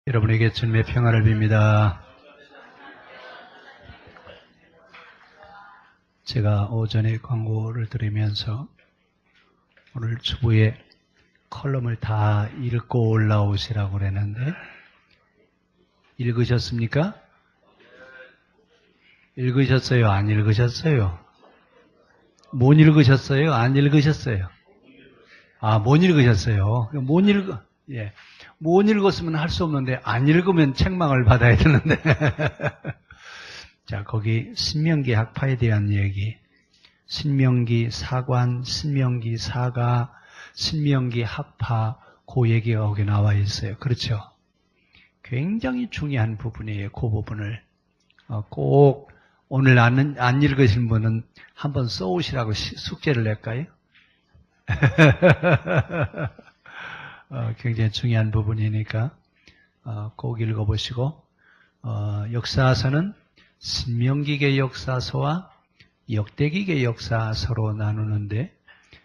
여러분에게 주님의 평안을 빕니다. 제가 오전에 광고를 들으면서 오늘 주부에 컬럼을 다 읽고 올라오시라고 그랬는데 읽으셨습니까? 읽으셨어요? 안 읽으셨어요? 못 읽으셨어요? 안 읽으셨어요? 못 읽으셨어요. 못 읽었으면 할 수 없는데 안 읽으면 책망을 받아야 되는데 자, 거기 신명기 학파에 대한 얘기, 신명기 사관, 신명기 사가, 신명기 학파, 그 얘기가 거기 나와 있어요. 그렇죠? 굉장히 중요한 부분이에요. 그 부분을 꼭 오늘 안 읽으신 분은 한번 써오시라고 숙제를 낼까요? 굉장히 중요한 부분이니까 꼭 읽어보시고 역사서는 신명기계 역사서와 역대기계 역사서로 나누는데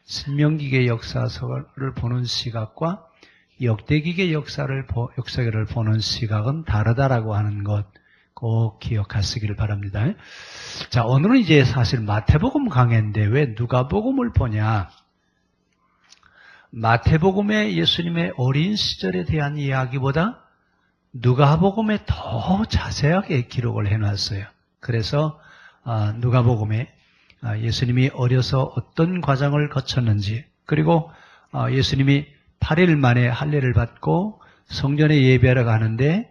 신명기계 역사서를 보는 시각과 역대기계 역사를 보는 시각은 다르다라고 하는 것 꼭 기억하시기를 바랍니다. 자, 오늘은 이제 사실 마태복음 강해인데 왜 누가복음을 보냐? 마태복음의 예수님의 어린 시절에 대한 이야기보다 누가복음에 더 자세하게 기록을 해놨어요. 그래서 누가복음에 예수님이 어려서 어떤 과정을 거쳤는지, 그리고 예수님이 8일 만에 할례를 받고 성전에 예배하러 가는데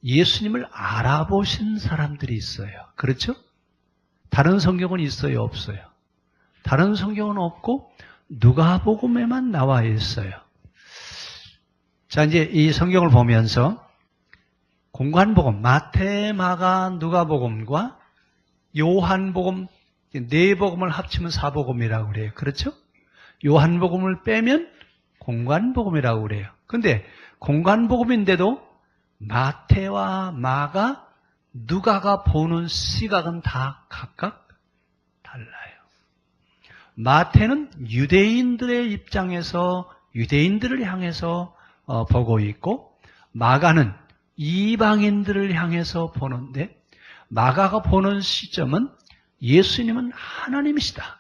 예수님을 알아보신 사람들이 있어요. 그렇죠? 다른 성경은 있어요? 없어요? 다른 성경은 없고 누가복음에만 나와 있어요. 자, 이제 이 성경을 보면서 공관복음, 마태, 마가, 누가복음과 요한복음, 네 복음을 합치면 사복음이라고 그래요. 그렇죠? 요한복음을 빼면 공관복음이라고 그래요. 근데 공관복음인데도 마태와 마가, 누가가 보는 시각은 다 각각 달라요. 마태는 유대인들의 입장에서 유대인들을 향해서 보고 있고, 마가는 이방인들을 향해서 보는데, 마가가 보는 시점은 예수님은 하나님이시다,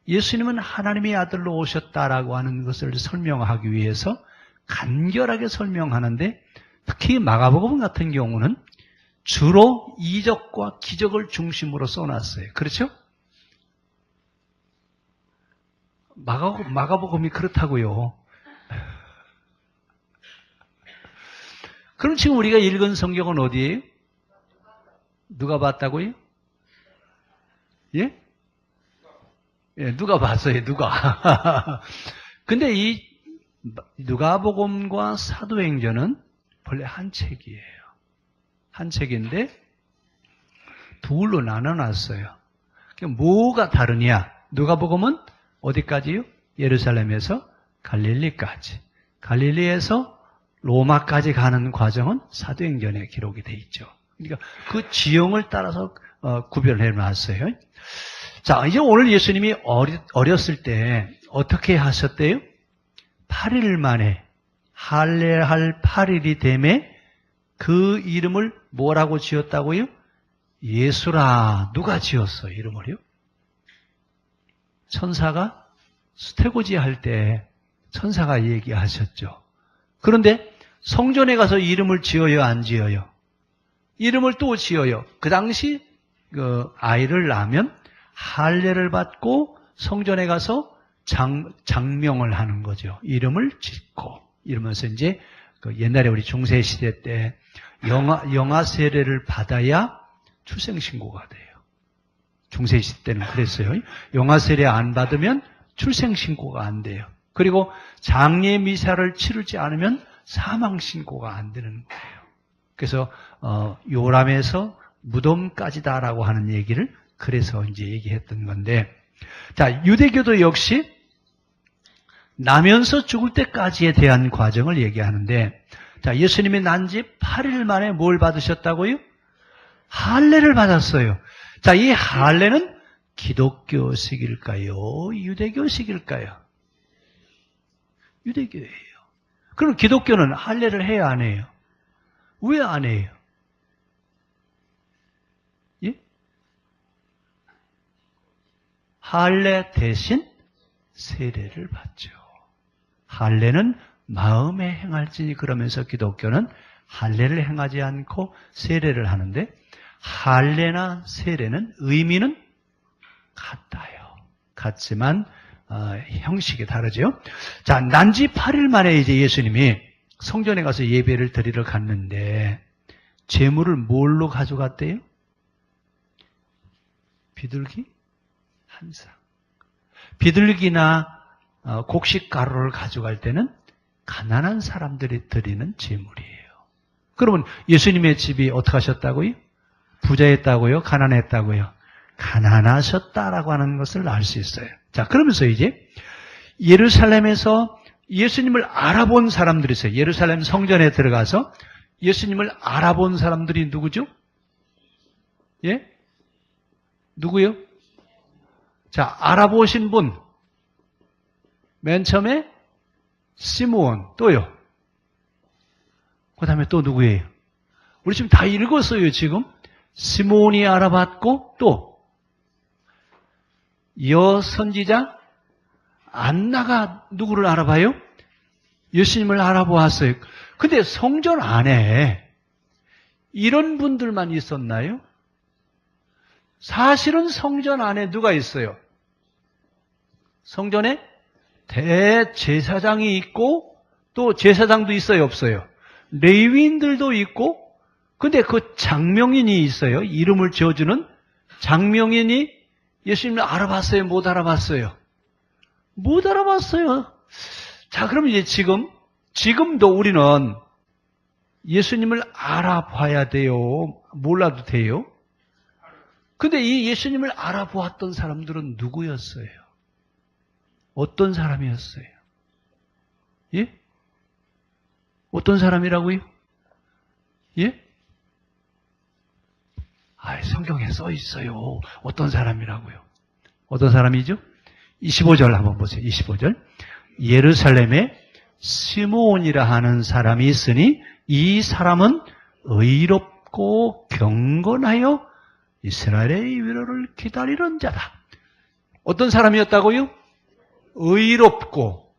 예수님은 하나님의 아들로 오셨다라고 하는 것을 설명하기 위해서 간결하게 설명하는데, 특히 마가복음 같은 경우는 주로 이적과 기적을 중심으로 써놨어요. 그렇죠? 마가복음이 그렇다고요. 그럼 지금 우리가 읽은 성경은 어디예요? 누가 봤다고요? 예? 예, 누가 봤어요? 누가? 근데 이 누가복음과 사도행전은 본래 한 책이에요. 한 책인데 둘로 나눠놨어요. 뭐가 다르냐? 누가복음은 어디까지요? 예루살렘에서 갈릴리까지. 갈릴리에서 로마까지 가는 과정은 사도행전에 기록이 돼 있죠. 그러니까 그 지형을 따라서 구별해 놨어요. 자, 이제 오늘 예수님이 어렸을 때 어떻게 하셨대요? 8일 만에 할례할 8일이 되매 그 이름을 뭐라고 지었다고요? 예수라. 누가 지었어, 이름을요? 천사가 수태고지 할 때 천사가 얘기하셨죠. 그런데 성전에 가서 이름을 지어요, 안 지어요? 이름을 또 지어요. 그 당시 그 아이를 낳으면 할례를 받고 성전에 가서 장명을 하는 거죠. 이름을 짓고. 이러면서 이제 그 옛날에 우리 중세시대 때 영아 세례를 받아야 출생신고가 돼요. 중세시대 때는 그랬어요. 영아 세례 안 받으면 출생신고가 안 돼요. 그리고 장례 미사를 치르지 않으면 사망신고가 안 되는 거예요. 그래서 요람에서 무덤까지다라고 하는 얘기를 그래서 이제 얘기했던 건데, 자, 유대교도 역시 나면서 죽을 때까지에 대한 과정을 얘기하는데, 자, 예수님이 난 지 8일 만에 뭘 받으셨다고요? 할례를 받았어요. 자, 이 할례는 기독교식일까요? 유대교식일까요? 유대교예요. 그럼 기독교는 할례를 해야 안 해요? 왜 안 해요? 예? 할례 대신 세례를 받죠. 할례는 마음에 행할지니 그러면서 기독교는 할례를 행하지 않고 세례를 하는데 할례나 세례는 의미는 같아요. 같지만 형식이 다르죠. 자, 난지 8일 만에 이제 예수님이 성전에 가서 예배를 드리러 갔는데 제물을 뭘로 가져갔대요? 비둘기 한 쌍. 비둘기나 곡식가루를 가져갈 때는 가난한 사람들이 드리는 제물이에요. 그러면 예수님의 집이 어떻게 하셨다고요? 부자였다고요? 가난했다고요? 가난하셨다라고 하는 것을 알 수 있어요. 자, 그러면서 이제 예루살렘에서 예수님을 알아본 사람들이 있어요. 예루살렘 성전에 들어가서 예수님을 알아본 사람들이 누구죠? 예? 누구요? 자, 알아보신 분. 맨 처음에 시므온, 또요. 그 다음에 또 누구예요? 우리 지금 다 읽었어요, 지금. 시므온이 알아봤고, 또 여선지자 안나가 누구를 알아봐요? 예수님을 알아보았어요. 근데 성전 안에 이런 분들만 있었나요? 사실은 성전 안에 누가 있어요? 성전에 대제사장이 있고 또 제사장도 있어요, 없어요? 레위인들도 있고 근데 그 장명인이 있어요. 이름을 지어주는 장명인이 예수님을 알아봤어요? 못 알아봤어요? 못 알아봤어요. 자, 그럼 이제 지금도 우리는 예수님을 알아봐야 돼요? 몰라도 돼요? 근데 이 예수님을 알아보았던 사람들은 누구였어요? 어떤 사람이었어요? 예? 어떤 사람이라고요? 예? 성경에 써 있어요. 어떤 사람이라고요? 어떤 사람이죠? 25절 한번 보세요. 25절. 예루살렘에 시므온이라 하는 사람이 있으니 이 사람은 의롭고 경건하여 이스라엘의 위로를 기다리는 자다. 어떤 사람이었다고요? 의롭고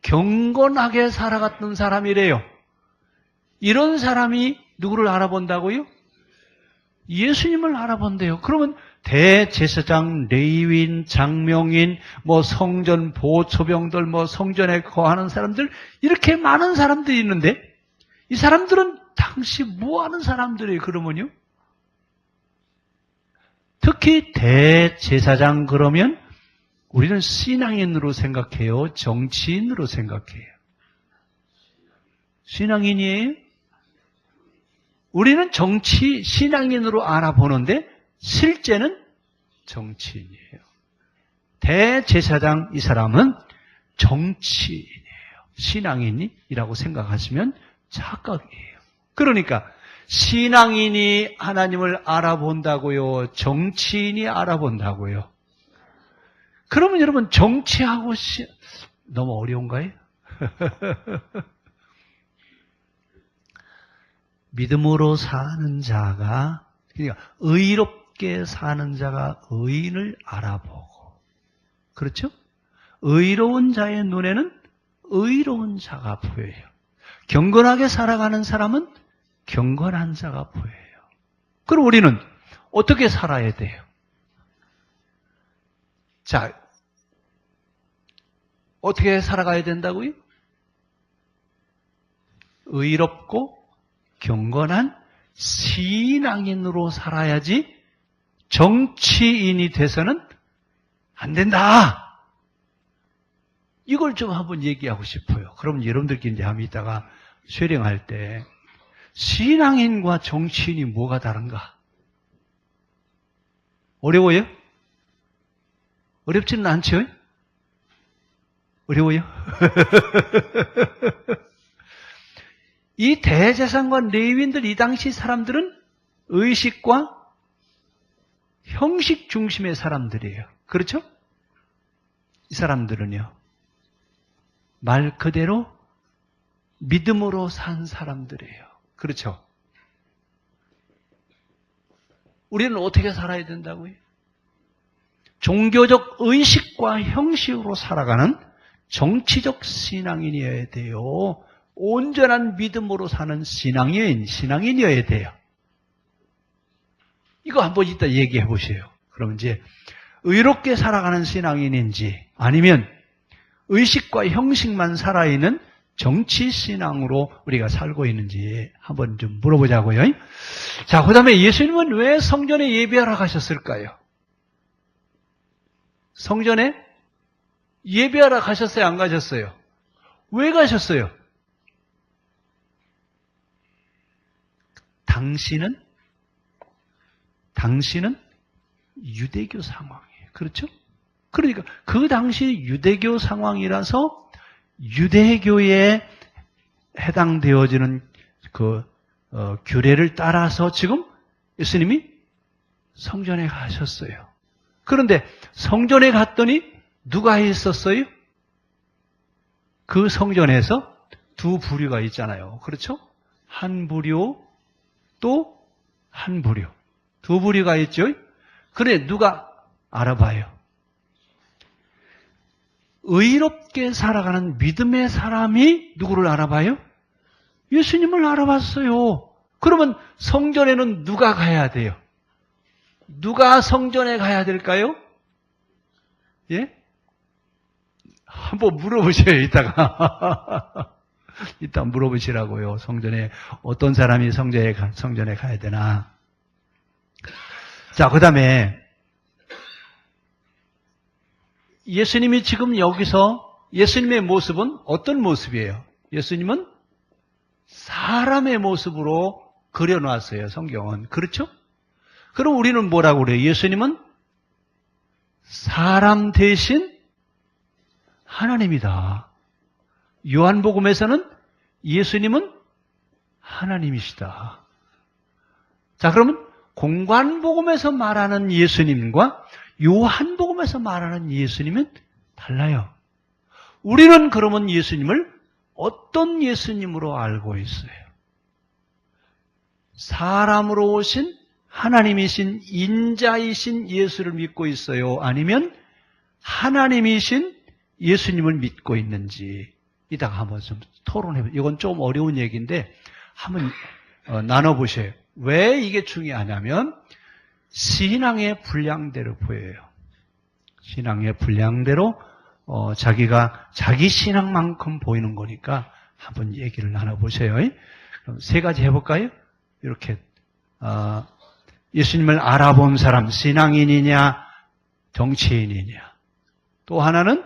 경건하게 살아갔던 사람이래요. 이런 사람이 누구를 알아본다고요? 예수님을 알아본대요. 그러면 대제사장, 레위인, 장명인, 성전 보초병들, 성전에 거하는 사람들, 이렇게 많은 사람들이 있는데 이 사람들은 당시 뭐 하는 사람들이에요? 그러면요? 특히 대제사장 그러면 우리는 신앙인으로 생각해요? 정치인으로 생각해요? 신앙인이에요? 우리는 신앙인으로 알아보는데 실제는 정치인이에요. 대제사장 이 사람은 정치인이에요. 신앙인이라고 생각하시면 착각이에요. 그러니까 신앙인이 하나님을 알아본다고요? 정치인이 알아본다고요? 그러면 여러분 정치하고 너무 어려운가요? 믿음으로 사는 자가, 그러니까 의롭게 사는 자가 의인을 알아보고, 그렇죠? 의로운 자의 눈에는 의로운 자가 보여요. 경건하게 살아가는 사람은 경건한 자가 보여요. 그럼 우리는 어떻게 살아야 돼요? 자, 어떻게 살아가야 된다고요? 의롭고 경건한 신앙인으로 살아야지 정치인이 돼서는 안 된다. 이걸 좀 한번 얘기하고 싶어요. 그럼 여러분들끼리 이제 한번 이따가 쉐링할 때 신앙인과 정치인이 뭐가 다른가? 어려워요? 어렵지는 않죠? 어려워요? 이 대제사장과 레위인들, 이 당시 사람들은 의식과 형식 중심의 사람들이에요. 그렇죠? 이 사람들은요, 말 그대로 믿음으로 산 사람들이에요. 그렇죠? 우리는 어떻게 살아야 된다고요? 종교적 의식과 형식으로 살아가는 정치적 신앙인이어야 돼요. 온전한 믿음으로 사는 신앙인이어야 돼요. 이거 한번 이따 얘기해 보세요. 그럼 이제 의롭게 살아가는 신앙인인지 아니면 의식과 형식만 살아있는 정치 신앙으로 우리가 살고 있는지 한번 좀 물어보자고요. 자, 그 다음에 예수님은 왜 성전에 예배하러 가셨을까요? 성전에 예배하러 가셨어요? 안 가셨어요? 왜 가셨어요? 당시는 유대교 상황이에요. 그렇죠? 그러니까 그 당시 유대교 상황이라서 유대교에 해당되어지는 그 규례를 따라서 지금 예수님이 성전에 가셨어요. 그런데 성전에 갔더니 누가 있었어요? 그 성전에서 두 부류가 있잖아요. 그렇죠? 한 부류 또 한 부류. 두 부류가 있죠? 그래, 누가 알아봐요? 의롭게 살아가는 믿음의 사람이 누구를 알아봐요? 예수님을 알아봤어요. 그러면 성전에는 누가 가야 돼요? 누가 성전에 가야 될까요? 예? 한번 물어보세요, 이따가. 이따 물어보시라고요. 성전에, 어떤 사람이 성전에 가야 되나. 자, 그 다음에, 예수님이 지금 여기서, 예수님의 모습은 어떤 모습이에요? 예수님은 사람의 모습으로 그려놨어요, 성경은. 그렇죠? 그럼 우리는 뭐라고 그래요? 예수님은 사람 대신 하나님이다. 요한복음에서는 예수님은 하나님이시다. 자, 그러면 공관복음에서 말하는 예수님과 요한복음에서 말하는 예수님은 달라요. 우리는 그러면 예수님을 어떤 예수님으로 알고 있어요? 사람으로 오신 하나님이신 인자이신 예수를 믿고 있어요? 아니면 하나님이신 예수님을 믿고 있는지 이따가 한번 좀 토론해보세요. 이건 좀 어려운 얘기인데 한번 나눠보세요. 왜 이게 중요하냐면 신앙의 분량대로 보여요. 신앙의 분량대로 자기가 자기 신앙만큼 보이는 거니까 한번 얘기를 나눠보세요. 그럼 세 가지 해볼까요? 이렇게 예수님을 알아본 사람, 신앙인이냐 정치인이냐. 또 하나는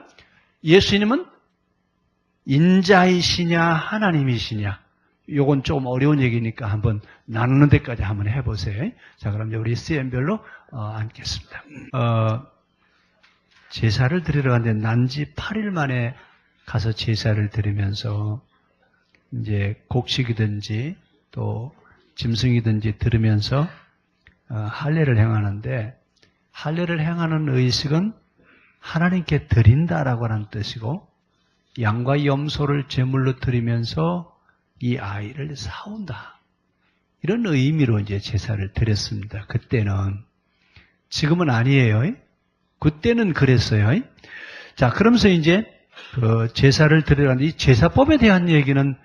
예수님은 인자이시냐 하나님이시냐. 요건 좀 어려운 얘기니까 한번 나누는 데까지 한번 해보세요. 자, 그럼 이제 우리 CM별로 앉겠습니다. 제사를 드리러 갔는데 난지 8일 만에 가서 제사를 드리면서 이제 곡식이든지 또 짐승이든지 들으면서 할례를 행하는데 할례를 행하는 의식은 하나님께 드린다라고 하는 뜻이고 양과 염소를 제물로 드리면서 이 아이를 사온다. 이런 의미로 이제 제사를 드렸습니다. 그때는. 지금은 아니에요. 그때는 그랬어요. 자, 그러면서 이제 그 제사를 드리라는 이 제사법에 대한 얘기는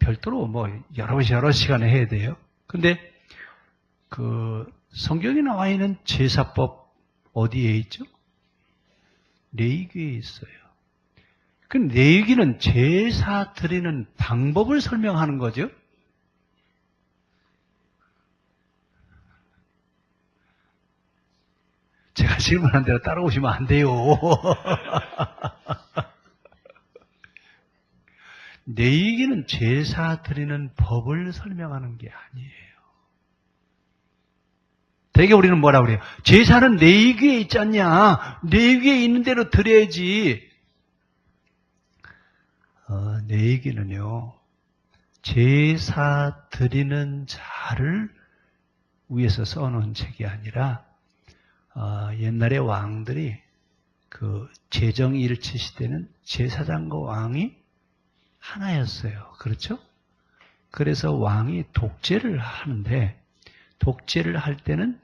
별도로 여러 시간에 해야 돼요. 근데 성경에 나와 있는 제사법 어디에 있죠? 레위기에 있어요. 그 레위기는 제사 드리는 방법을 설명하는 거죠. 제가 질문한 대로 따라오시면 안 돼요. 레위기는 제사 드리는 법을 설명하는 게 아니에요. 되게 우리는 뭐라고 그래요? 제사는 레위기에 있지 않냐? 레위기에 있는 대로 드려야지. 레위기는요, 제사 드리는 자를 위해서 써놓은 책이 아니라 옛날에 왕들이 그 제정일치 시대는 제사장과 왕이 하나였어요. 그렇죠? 그래서 왕이 독재를 하는데 독재를 할 때는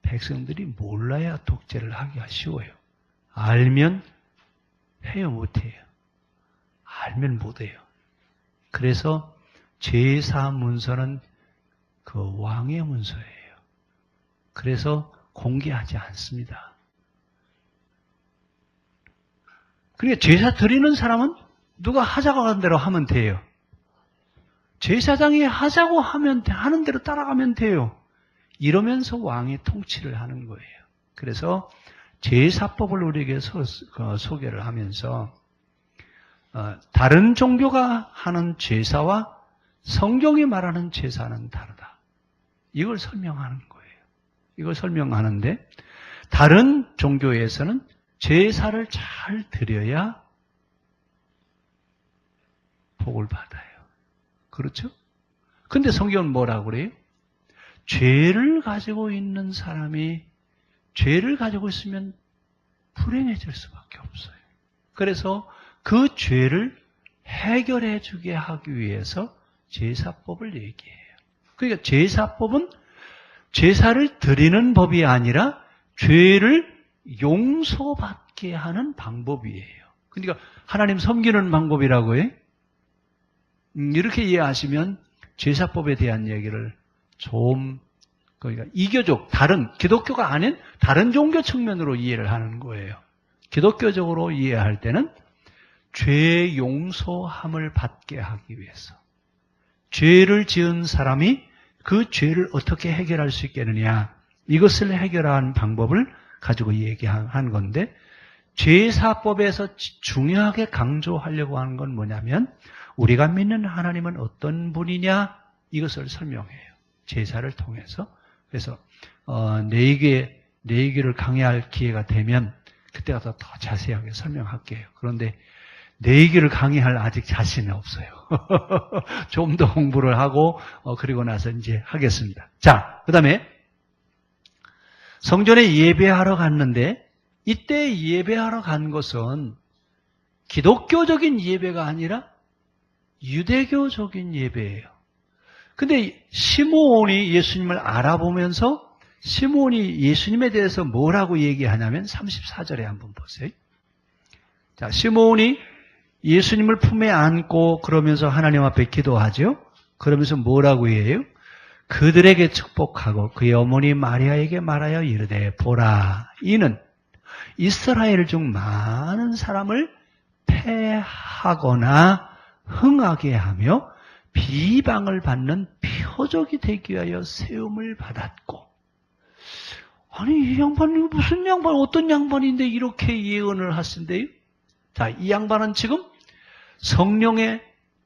백성들이 몰라야 독재를 하기가 쉬워요. 알면 해요, 못해요. 알면 못해요. 그래서 제사 문서는 그 왕의 문서예요. 그래서 공개하지 않습니다. 그러니까 제사 드리는 사람은 누가 하자고 하는 대로 하면 돼요. 제사장이 하자고 하는 대로 따라가면 돼요. 이러면서 왕이 통치를 하는 거예요. 그래서 제사법을 우리에게 소개를 하면서 다른 종교가 하는 제사와 성경이 말하는 제사는 다르다. 이걸 설명하는 거예요. 이걸 설명하는데 다른 종교에서는 제사를 잘 드려야 복을 받아요. 그렇죠? 근데 성경은 뭐라고 그래요? 죄를 가지고 있는 사람이 죄를 가지고 있으면 불행해질 수밖에 없어요. 그래서 그 죄를 해결해 주게 하기 위해서 제사법을 얘기해요. 그러니까 제사법은 제사를 드리는 법이 아니라 죄를 용서받게 하는 방법이에요. 그러니까 하나님 섬기는 방법이라고요. 이렇게 이해하시면 제사법에 대한 얘기를 좀 그러니까 이교적 다른 기독교가 아닌 다른 종교 측면으로 이해를 하는 거예요. 기독교적으로 이해할 때는 죄 용서함을 받게 하기 위해서 죄를 지은 사람이 그 죄를 어떻게 해결할 수 있겠느냐 이것을 해결하는 방법을 가지고 얘기한 건데 제사법에서 중요하게 강조하려고 하는 건 뭐냐면 우리가 믿는 하나님은 어떤 분이냐 이것을 설명해요. 제사를 통해서. 그래서 내기를 강의할 기회가 되면 그때 가서 더 자세하게 설명할게요. 그런데 내기를 강의할 아직 자신이 없어요. 좀 더 공부를 하고 그리고 나서 이제 하겠습니다. 자, 그다음에 성전에 예배하러 갔는데 이때 예배하러 간 것은 기독교적인 예배가 아니라 유대교적인 예배예요. 근데 시므온이 예수님을 알아보면서 시므온이 예수님에 대해서 뭐라고 얘기하냐면 34절에 한번 보세요. 자, 시므온이 예수님을 품에 안고 그러면서 하나님 앞에 기도하죠. 그러면서 뭐라고 해요? 그들에게 축복하고 그의 어머니 마리아에게 말하여 이르되 보라 이는 이스라엘 중 많은 사람을 패하거나 흥하게 하며 비방을 받는 표적이 되기 위하여 세움을 받았고 아니 이 양반이 무슨 양반 어떤 양반인데 이렇게 예언을 하신대요? 자, 이 양반은 지금 성령의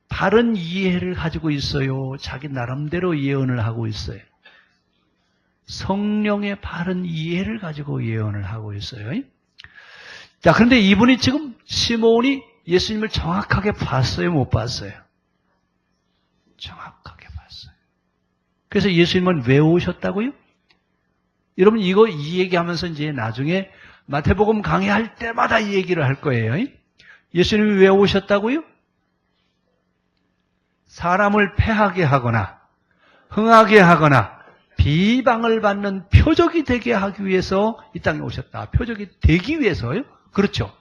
바른 이해를 가지고 있어요. 자기 나름대로 예언을 하고 있어요. 성령의 바른 이해를 가지고 예언을 하고 있어요. 자, 그런데 이분이 지금 시므온이 예수님을 정확하게 봤어요? 못 봤어요? 정확하게 봤어요. 그래서 예수님은 왜 오셨다고요? 여러분 이 얘기하면서 이제 나중에 마태복음 강의할 때마다 이 얘기를 할 거예요. 예수님이 왜 오셨다고요? 사람을 패하게 하거나 흥하게 하거나 비방을 받는 표적이 되게 하기 위해서 이 땅에 오셨다. 표적이 되기 위해서요? 그렇죠.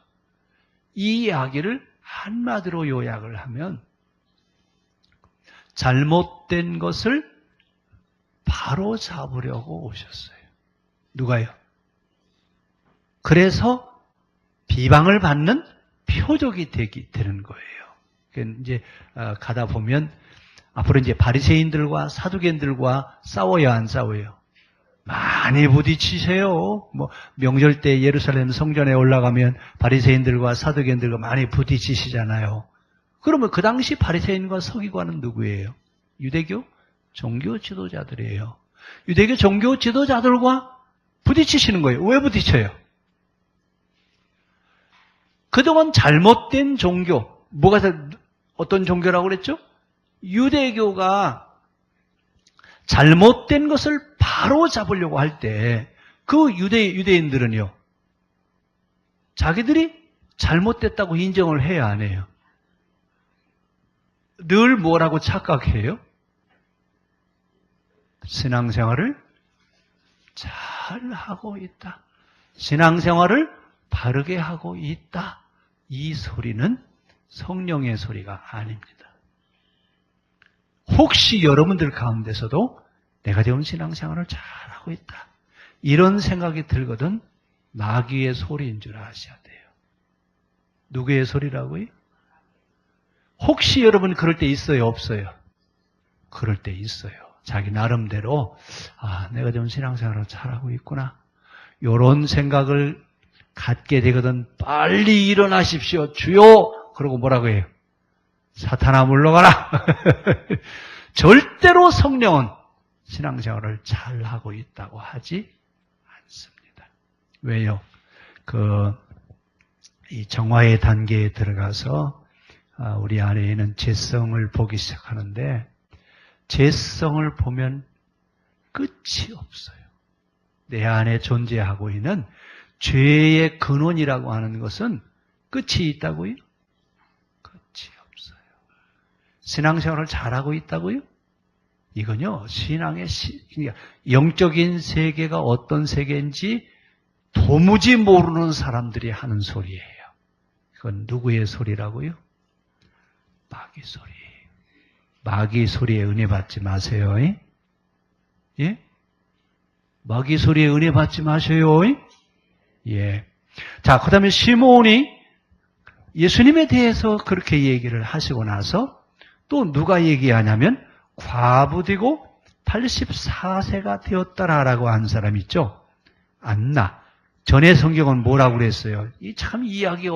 이 이야기를 한마디로 요약을 하면 잘못된 것을 바로 잡으려고 오셨어요. 누가요? 그래서 비방을 받는 표적이 되는 거예요. 이제 가다 보면 앞으로 이제 바리새인들과 사두개인들과 싸워야 안 싸워요? 많이 부딪히세요. 뭐 명절 때 예루살렘 성전에 올라가면 바리새인들과 사두개인들과 많이 부딪히시잖아요. 그러면 그 당시 바리새인과 서기관은 누구예요? 유대교 종교 지도자들이에요. 유대교 종교 지도자들과 부딪히시는 거예요. 왜 부딪혀요? 그동안 잘못된 종교, 어떤 종교라고 그랬죠? 유대교가 잘못된 것을 바로 잡으려고 할 때 그 유대인들은요, 자기들이 잘못됐다고 인정을 해야 안 해요? 늘 뭐라고 착각해요? 신앙생활을 잘 하고 있다. 신앙생활을 바르게 하고 있다. 이 소리는 성령의 소리가 아닙니다. 혹시 여러분들 가운데서도 내가 지금 신앙생활을 잘하고 있다, 이런 생각이 들거든 마귀의 소리인 줄 아셔야 돼요. 누구의 소리라고요? 혹시 여러분 그럴 때 있어요, 없어요? 그럴 때 있어요. 자기 나름대로 내가 좀 신앙생활을 잘하고 있구나, 이런 생각을 갖게 되거든 빨리 일어나십시오. 주여! 그러고 뭐라고 해요? 사탄아 물러가라. 절대로 성령은 신앙생활을 잘하고 있다고 하지 않습니다. 왜요? 이 정화의 단계에 들어가서 우리 안에 있는 죄성을 보기 시작하는데, 죄성을 보면 끝이 없어요. 내 안에 존재하고 있는 죄의 근원이라고 하는 것은 끝이 있다고요? 끝이 없어요. 신앙생활을 잘하고 있다고요? 이건요, 신앙의 그러니까 영적인 세계가 어떤 세계인지 도무지 모르는 사람들이 하는 소리예요. 그건 누구의 소리라고요? 마귀 소리. 마귀 소리에 은혜 받지 마세요. 예? 마귀 소리에 은혜 받지 마세요. 예. 자, 그 다음에 시몬이 예수님에 대해서 그렇게 얘기를 하시고 나서 또 누가 얘기하냐면 과부되고 84세가 되었더라라고 한 사람 있죠? 안나. 전에 성경은 뭐라고 그랬어요? 참 이해하기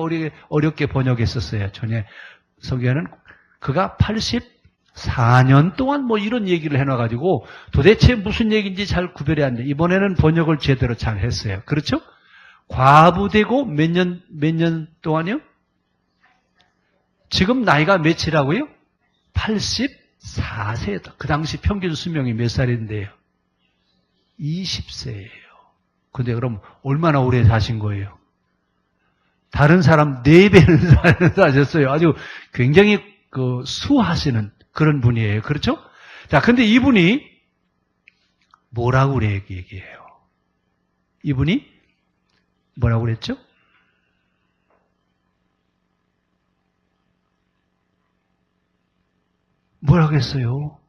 어렵게 번역했었어요. 전에 성경에는 그가 84년 동안 뭐 이런 얘기를 해놔가지고 도대체 무슨 얘기인지 잘 구별이 안 돼. 이번에는 번역을 제대로 잘 했어요. 그렇죠? 과부되고 몇 년 동안이요? 지금 나이가 몇이라고요? 84세다. 그 당시 평균 수명이 몇 살인데요? 20세예요. 근데 그럼 얼마나 오래 사신 거예요? 다른 사람 4배는 사셨어요. 아주 굉장히 수하시는 그런 분이에요. 그렇죠? 자, 근데 이분이 뭐라고 얘기해요? 이분이 뭐라고 그랬죠? 뭐라고 했어요?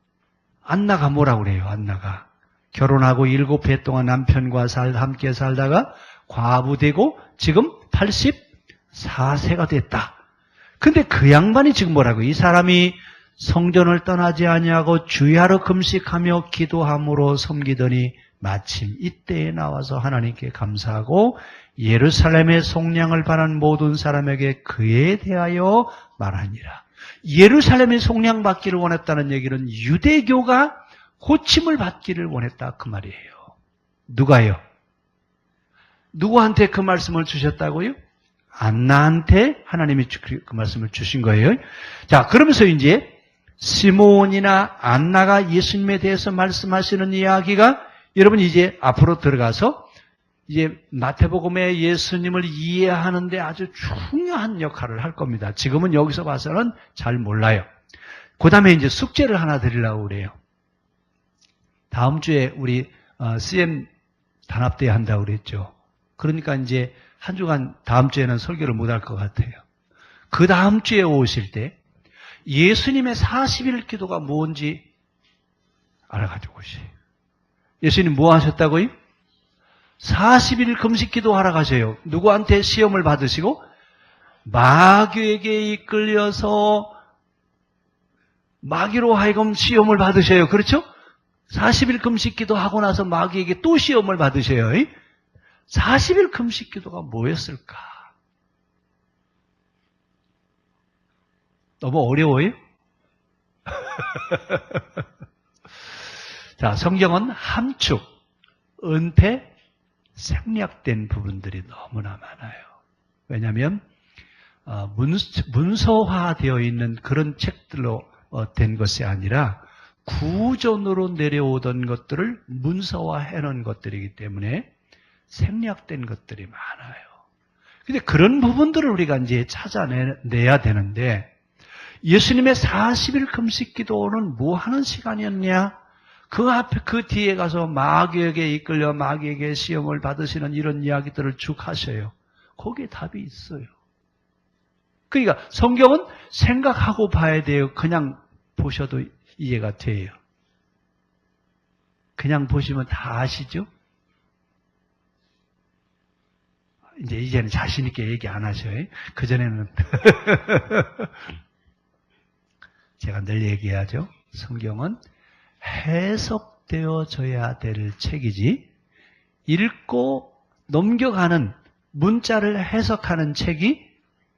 안나가 뭐라고 그래요? 안나가 결혼하고 7해 동안 남편과 함께 살다가 과부되고 지금 84세가 됐다. 근데 그 양반이 지금 뭐라고? 이 사람이 성전을 떠나지 아니하고 주야로 금식하며 기도함으로 섬기더니 마침 이때에 나와서 하나님께 감사하고 예루살렘의 속량을 바란 모든 사람에게 그에 대하여 말하니라. 예루살렘의 속량 받기를 원했다는 얘기는 유대교가 고침을 받기를 원했다 그 말이에요. 누가요? 누구한테 그 말씀을 주셨다고요? 안나한테 하나님이 그 말씀을 주신 거예요. 자, 그러면서 이제 시몬이나 안나가 예수님에 대해서 말씀하시는 이야기가 여러분 이제 앞으로 들어가서 이제 마태복음의 예수님을 이해하는데 아주 중요한 역할을 할 겁니다. 지금은 여기서 봐서는 잘 몰라요. 그 다음에 이제 숙제를 하나 드리려고 그래요. 다음 주에 우리 CM 단합대회 한다고 그랬죠. 그러니까 이제 한 주간 다음 주에는 설교를 못 할 것 같아요. 그 다음 주에 오실 때 예수님의 40일 기도가 뭔지 알아가지고 오세요. 예수님 뭐 하셨다고요? 40일 금식 기도하러 가세요. 누구한테 시험을 받으시고? 마귀에게 이끌려서 마귀로 하여금 시험을 받으셔요. 그렇죠? 40일 금식 기도하고 나서 마귀에게 또 시험을 받으셔요. 40일 금식 기도가 뭐였을까? 너무 어려워요? 자, 성경은 함축, 은폐, 생략된 부분들이 너무나 많아요. 왜냐하면 문서화되어 있는 그런 책들로 된 것이 아니라 구전으로 내려오던 것들을 문서화해 놓은 것들이기 때문에 생략된 것들이 많아요. 근데 그런 부분들을 우리가 이제 찾아내야 되는데 예수님의 40일 금식 기도는 뭐 하는 시간이었냐? 그 앞에, 그 뒤에 가서 마귀에게 이끌려 마귀에게 시험을 받으시는 이런 이야기들을 쭉 하셔요. 거기에 답이 있어요. 그러니까 성경은 생각하고 봐야 돼요. 그냥 보셔도 이해가 돼요. 그냥 보시면 다 아시죠? 이제는 자신있게 얘기 안 하셔요. 그전에는. 제가 늘 얘기하죠. 성경은 해석되어져야 될 책이지, 읽고 넘겨가는 문자를 해석하는 책이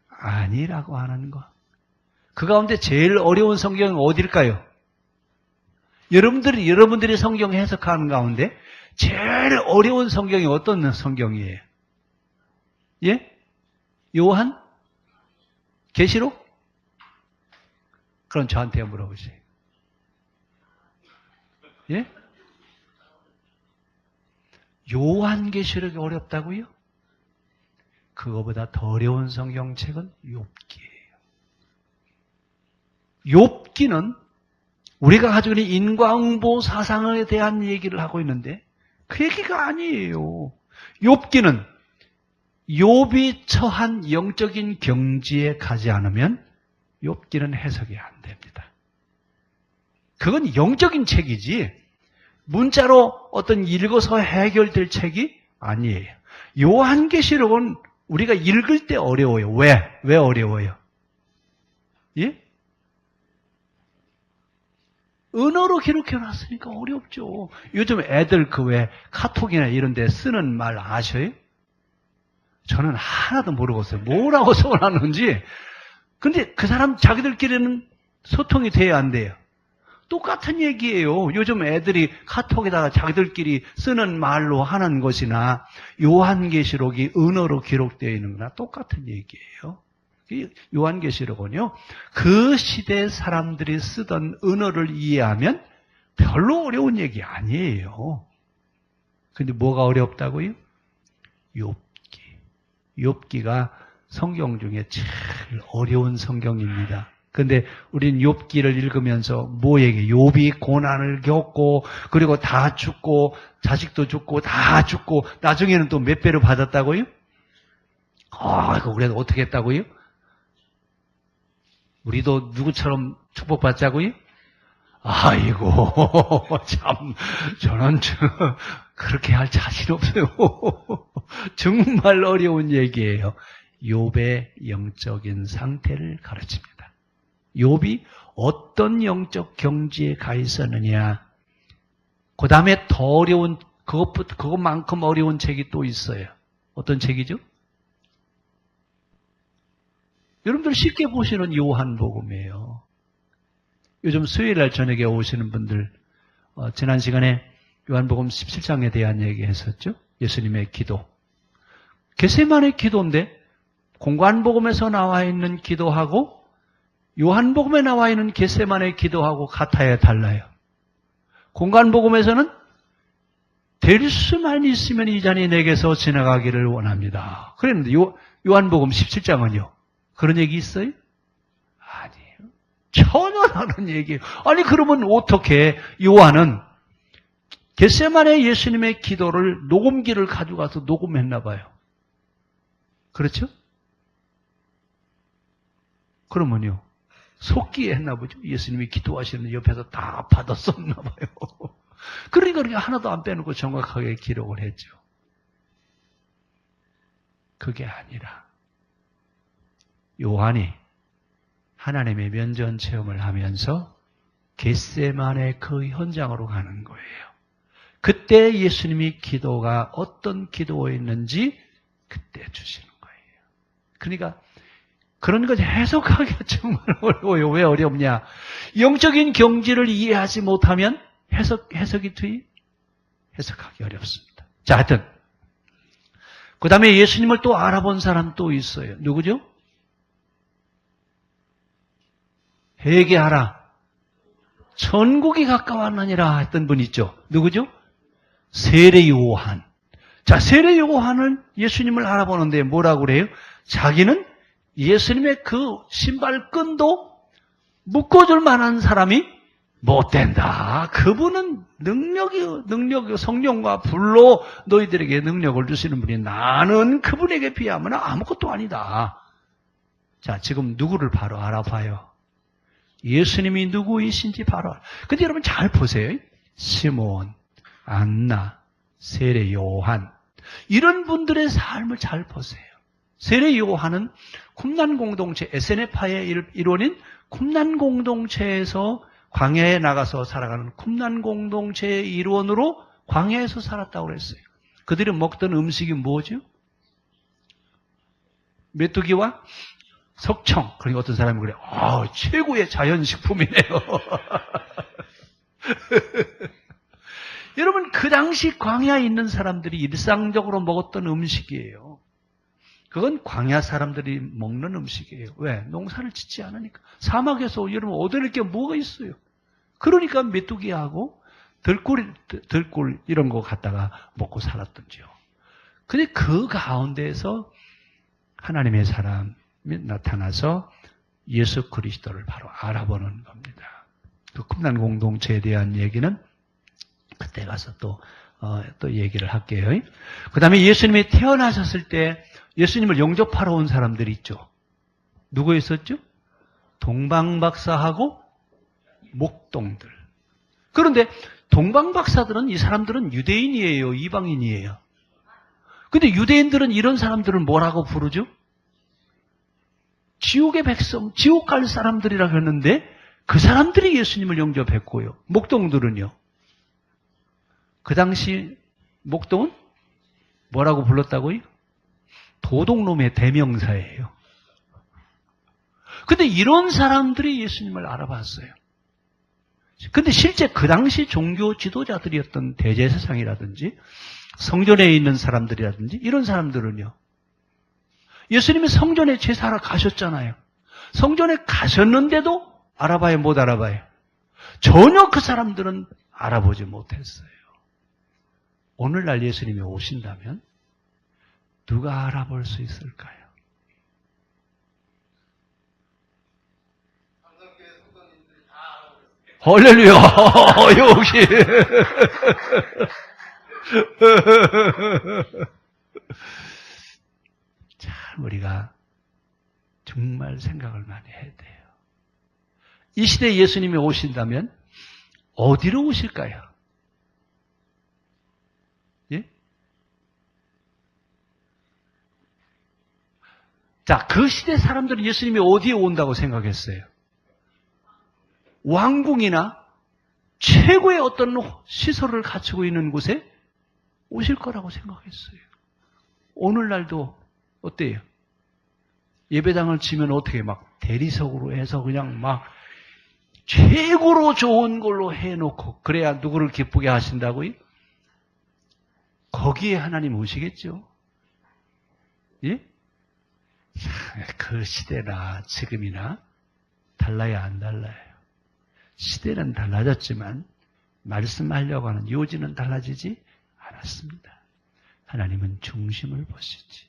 아니라고 하는 거. 그 가운데 제일 어려운 성경은 어딜까요? 여러분들이 성경 해석하는 가운데 제일 어려운 성경이 어떤 성경이에요? 예? 요한? 계시록? 그럼 저한테 물어보세요. 예? 요한계시록이 어렵다고요? 그거보다 더 어려운 성경책은 욥기예요. 욥기는 우리가 가지고 있는 인과응보 사상에 대한 얘기를 하고 있는데 그 얘기가 아니에요. 욥기는 욥이 처한 영적인 경지에 가지 않으면 욥기는 해석이 안 됩니다. 그건 영적인 책이지 문자로 어떤 읽어서 해결될 책이 아니에요. 요한계시록은 우리가 읽을 때 어려워요. 왜? 왜 어려워요? 예? 은어로 기록해놨으니까 어렵죠. 요즘 애들 그 왜 카톡이나 이런 데 쓰는 말 아셔요? 저는 하나도 모르겠어요. 뭐라고 써놨는지. 근데 그 사람 자기들끼리는 소통이 돼야 안 돼요. 똑같은 얘기예요. 요즘 애들이 카톡에다가 자기들끼리 쓰는 말로 하는 것이나 요한계시록이 은어로 기록되어 있는 거나 똑같은 얘기예요. 요한계시록은요, 그 시대 사람들이 쓰던 은어를 이해하면 별로 어려운 얘기 아니에요. 근데 뭐가 어렵다고요? 욥기가 성경 중에 제일 어려운 성경입니다. 근데 우린 욥기를 읽으면서 뭐 얘기해? 욥이 고난을 겪고 그리고 다 죽고 자식도 죽고 다 죽고 나중에는 또 몇 배로 받았다고요? 이거 그래도 어떻게 했다고요? 우리도 누구처럼 축복받자고요? 아이고 참 저는 그렇게 할 자신 없어요. 정말 어려운 얘기예요. 욥의 영적인 상태를 가르칩니다. 욥이 어떤 영적 경지에 가 있었느냐. 그 다음에 더 어려운 그것만큼 어려운 책이 또 있어요. 어떤 책이죠? 여러분들 쉽게 보시는 요한복음이에요. 요즘 수요일날 저녁에 오시는 분들 지난 시간에 요한복음 17장에 대한 얘기 했었죠. 예수님의 기도. 겟세마네 기도인데 공관복음에서 나와 있는 기도하고 요한복음에 나와 있는 겟세마네 기도하고 같아야 달라요. 공관복음에서는 될 수만 있으면 이 잔이 내게서 지나가기를 원합니다. 그랬는데 요한복음 17장은요. 그런 얘기 있어요? 아니에요. 전혀 다른 얘기예요. 아니 그러면 어떻게 요한은 겟세마네 예수님의 기도를 녹음기를 가져가서 녹음했나 봐요. 그렇죠? 그러면요. 속기에 했나 보죠. 예수님이 기도하시는 옆에서 다 받았었나 봐요. 그러니까 그렇게 하나도 안 빼놓고 정확하게 기록을 했죠. 그게 아니라 요한이 하나님의 면전 체험을 하면서 겟세마네 그 현장으로 가는 거예요. 그때 예수님이 기도가 어떤 기도였는지 그때 주시는 거예요. 그러니까 그런 것 해석하기가 정말 어려워요. 왜 어렵냐? 영적인 경지를 이해하지 못하면 해석이 돼요? 해석하기 어렵습니다. 자, 하여튼 그 다음에 예수님을 또 알아본 사람 또 있어요. 누구죠? 회개하라. 천국이 가까웠느니라 했던 분 있죠. 누구죠? 세례 요한. 자, 세례 요한은 예수님을 알아보는데 뭐라고 그래요? 자기는 예수님의 그 신발끈도 묶어줄 만한 사람이 못 된다. 그분은 능력이 성령과 불로 너희들에게 능력을 주시는 분이 나는 그분에게 비하면 아무것도 아니다. 자, 지금 누구를 바로 알아봐요. 예수님이 누구이신지 바로 알아. 근데 여러분 잘 보세요. 시몬, 안나, 세례 요한 이런 분들의 삶을 잘 보세요. 세례 요한은 쿰난 공동체, 에세네파의 일원인 쿰난 공동체에서 광야에 나가서 살아가는 쿰난 공동체의 일원으로 광야에서 살았다고 그랬어요. 그들이 먹던 음식이 뭐죠? 메뚜기와 석청. 그러니까 어떤 사람이 그래요. 최고의 자연식품이네요. 여러분, 그 당시 광야에 있는 사람들이 일상적으로 먹었던 음식이에요. 그건 광야 사람들이 먹는 음식이에요. 왜? 농사를 짓지 않으니까. 사막에서 여러분 얻어낼 게 뭐가 있어요? 그러니까 메뚜기하고 들꿀 이런 거 갖다가 먹고 살았던지요. 근데 그 가운데에서 하나님의 사람이 나타나서 예수 그리스도를 바로 알아보는 겁니다. 그 쿰난 공동체에 대한 얘기는 그때 가서 또 얘기를 할게요. 그 다음에 예수님이 태어나셨을 때 예수님을 영접하러 온 사람들이 있죠. 누구 있었죠? 동방박사하고 목동들. 그런데 동방박사들은 이 사람들은 유대인이에요? 이방인이에요? 근데 유대인들은 이런 사람들을 뭐라고 부르죠? 지옥의 백성, 지옥 갈 사람들이라고 했는데 그 사람들이 예수님을 영접했고요. 목동들은요? 그 당시 목동은 뭐라고 불렀다고요? 도둑놈의 대명사예요. 근데 이런 사람들이 예수님을 알아봤어요. 근데 실제 그 당시 종교 지도자들이었던 대제사장이라든지 성전에 있는 사람들이라든지 이런 사람들은요. 예수님이 성전에 제사하러 가셨잖아요. 성전에 가셨는데도 알아봐요, 못 알아봐요? 전혀 그 사람들은 알아보지 못했어요. 오늘날 예수님이 오신다면 누가 알아볼 수 있을까요? 할렐루야! 역시! 참 우리가 정말 생각을 많이 해야 돼요. 이 시대에 예수님이 오신다면 어디로 오실까요? 예? 자, 그 시대 사람들은 예수님이 어디에 온다고 생각했어요? 왕궁이나 최고의 어떤 시설을 갖추고 있는 곳에 오실 거라고 생각했어요. 오늘날도 어때요? 예배당을 지면 어떻게 막 대리석으로 해서 그냥 막 최고로 좋은 걸로 해놓고 그래야 누구를 기쁘게 하신다고요? 거기에 하나님 오시겠죠? 예? 그 시대나 지금이나 달라야 안 달라요. 시대는 달라졌지만 말씀하려고 하는 요지는 달라지지 않았습니다. 하나님은 중심을 보시지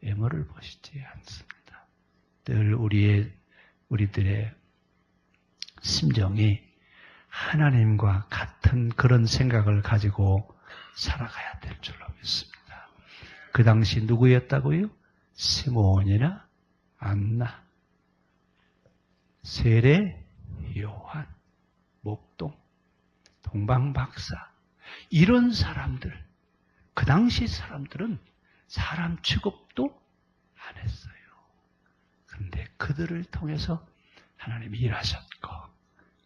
외모를 보시지 않습니다. 늘 우리들의 심정이 하나님과 같은 그런 생각을 가지고 살아가야 될 줄로 믿습니다. 그 당시 누구였다고요? 시몬이나 안나, 세례 요한, 목동, 동방박사 이런 사람들, 그 당시 사람들은 사람 취급도 안 했어요. 그런데 그들을 통해서 하나님이 일하셨고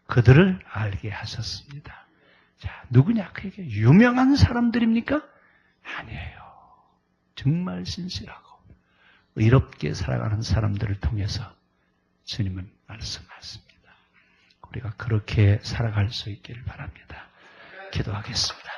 그들을 알게 하셨습니다. 자, 누구냐? 그게 유명한 사람들입니까? 아니에요. 정말 신실하고 의롭게 살아가는 사람들을 통해서 주님은 말씀하십니다. 우리가 그렇게 살아갈 수 있기를 바랍니다. 기도하겠습니다.